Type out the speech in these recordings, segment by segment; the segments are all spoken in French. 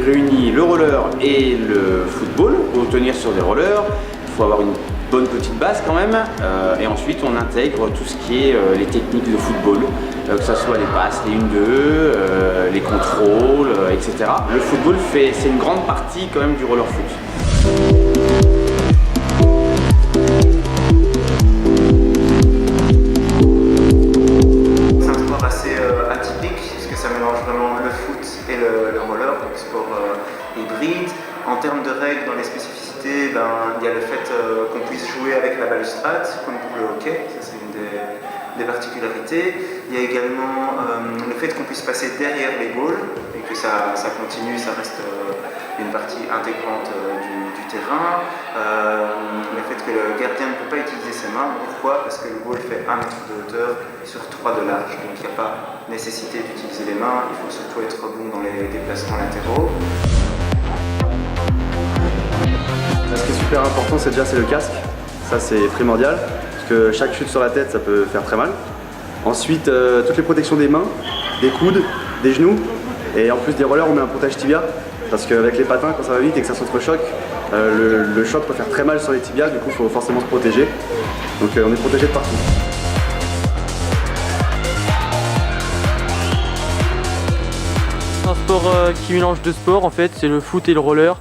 réunit le roller et le football. Pour tenir sur des rollers, il faut avoir une bonne petite base quand même. Et ensuite, on intègre tout ce qui est les techniques de football, que ce soit les passes, les 1-2, les contrôles, etc. Le football, c'est une grande partie quand même du roller foot. Hybride. En termes de règles, dans les spécificités, il y a le fait qu'on puisse jouer avec la balustrade, comme pour le hockey, ça c'est une des particularités. Il y a également le fait qu'on puisse passer derrière les goals et que ça continue, ça reste une partie intégrante du terrain. Le fait que le gardien ne peut pas utiliser ses mains. Pourquoi? Parce que le goal fait 1 mètre de hauteur sur 3 de large, donc il n'y a pas nécessité d'utiliser les mains, il faut surtout être bon dans les déplacements latéraux. Ce qui est super important, c'est le casque. Ça, c'est primordial, parce que chaque chute sur la tête, ça peut faire très mal. Ensuite, toutes les protections des mains, des coudes, des genoux. Et en plus des rollers, on met un protège tibia, parce qu'avec les patins, quand ça va vite et que ça s'entrechoque, le choc peut faire très mal sur les tibias, du coup, il faut forcément se protéger. Donc on est protégé de partout. C'est un sport qui mélange deux sports en fait, c'est le foot et le roller.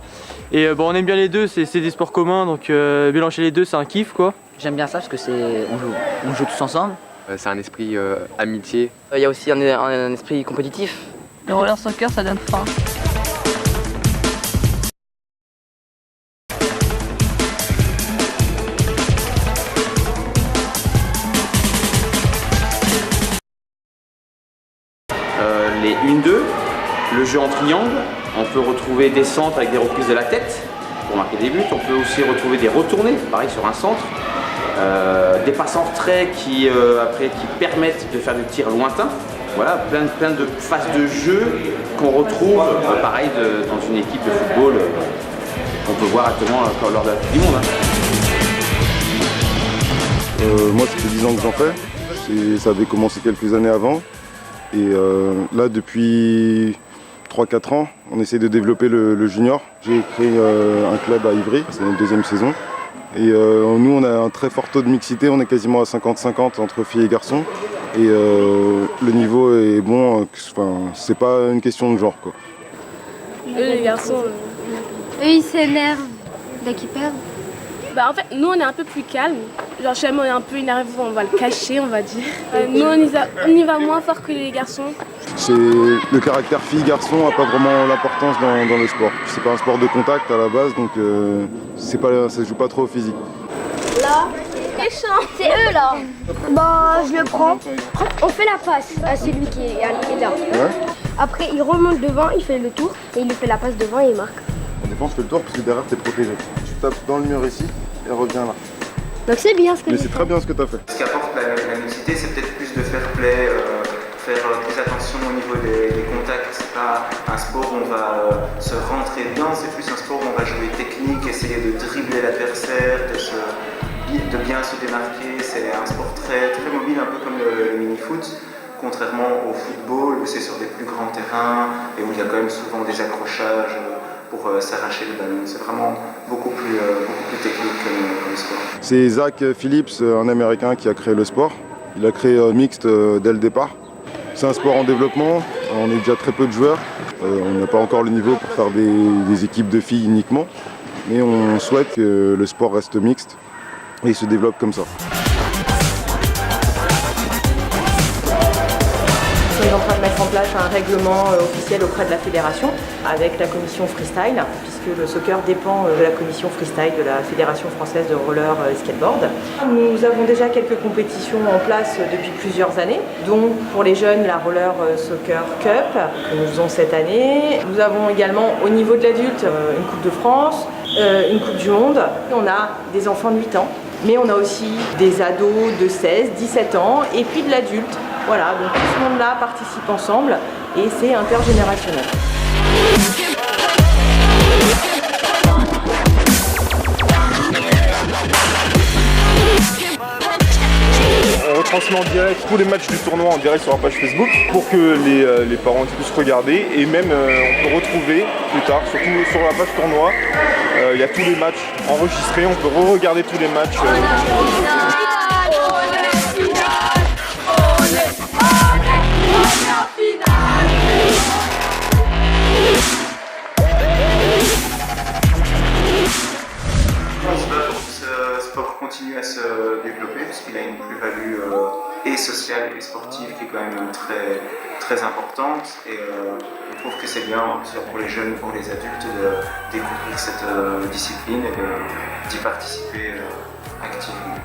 Et on aime bien les deux, c'est des sports communs, donc mélanger les deux c'est un kiff quoi. J'aime bien ça parce que on joue tous ensemble. C'est un esprit amitié. Il y a aussi un esprit compétitif. Le roller soccer ça donne faim. Les 1-2, le jeu en triangle, on peut retrouver des centres avec des reprises de la tête pour marquer des buts, on peut aussi retrouver des retournées, pareil sur un centre, des passes en retrait qui permettent de faire des tirs lointains. Voilà, plein de phases de jeu qu'on retrouve, pareil, dans une équipe de football qu'on peut voir actuellement lors de la Coupe du Monde. Moi, ça fait 10 ans que j'en fais. Ça avait commencé quelques années avant. Et là, depuis 3-4 ans, on essaie de développer le junior. J'ai créé un club à Ivry, c'est notre 2e saison. Et nous, on a un très fort taux de mixité, on est quasiment à 50-50 entre filles et garçons. Et le niveau est bon, c'est pas une question de genre, quoi. Les garçons, eux ils s'énervent dès qu'ils perdent. En fait, nous on est un peu plus calme. Genre, chez moi on est un peu énervé, on va le cacher, on va dire. Nous on y va moins fort que les garçons. Le caractère fille-garçon n'a pas vraiment l'importance dans le sport. C'est pas un sport de contact à la base, donc ça se joue pas trop au physique. Là, c'est eux là. Je le prends. On fait la passe à celui qui est là. Ouais. Après, il remonte devant, il fait le tour et il lui fait la passe devant et il marque. En défense, je fais le tour parce que derrière, t'es protégé. Tu tapes dans le mur ici et reviens là. Donc c'est bien ce que Mais c'est très bien ce que t'as fait. Ce qu'apporte la mixité, c'est peut-être plus de fair play, faire plus attention au niveau des contacts. C'est pas un sport où on va se rentrer bien, c'est plus un sport où on va jouer technique, essayer de dribbler l'adversaire, de bien se démarquer. C'est un sport très, très mobile, un peu comme le mini-foot. Contrairement au football où c'est sur des plus grands terrains et où il y a quand même souvent des accrochages pour s'arracher le ballon. C'est vraiment beaucoup plus technique comme sport. C'est Zach Phillips, un Américain qui a créé le sport. Il a créé mixte dès le départ. C'est un sport en développement, on est déjà très peu de joueurs. On n'a pas encore le niveau pour faire des équipes de filles uniquement. Mais on souhaite que le sport reste mixte et se développe comme ça. On est en train de mettre en place un règlement officiel auprès de la fédération avec la commission freestyle, puisque le soccer dépend de la commission freestyle de la Fédération française de roller et skateboard. Nous avons déjà quelques compétitions en place depuis plusieurs années, dont pour les jeunes la Roller Soccer Cup que nous faisons cette année. Nous avons également au niveau de l'adulte une Coupe de France, une Coupe du Monde. On a des enfants de 8 ans, mais on a aussi des ados de 16, 17 ans et puis de l'adulte. Voilà, donc tout ce monde-là participe ensemble et c'est intergénérationnel. On retransmet retransmet en direct tous les matchs du tournoi en direct sur la page Facebook pour que les parents puissent regarder et même on peut retrouver plus tard, surtout sur la page tournoi, il y a tous les matchs enregistrés, on peut re-regarder tous les matchs. Ce sport continue à se développer puisqu'il a une plus-value et sociale et sportive qui est quand même très, très importante et on trouve que c'est bien pour les jeunes, pour les adultes de découvrir cette discipline et d'y participer activement.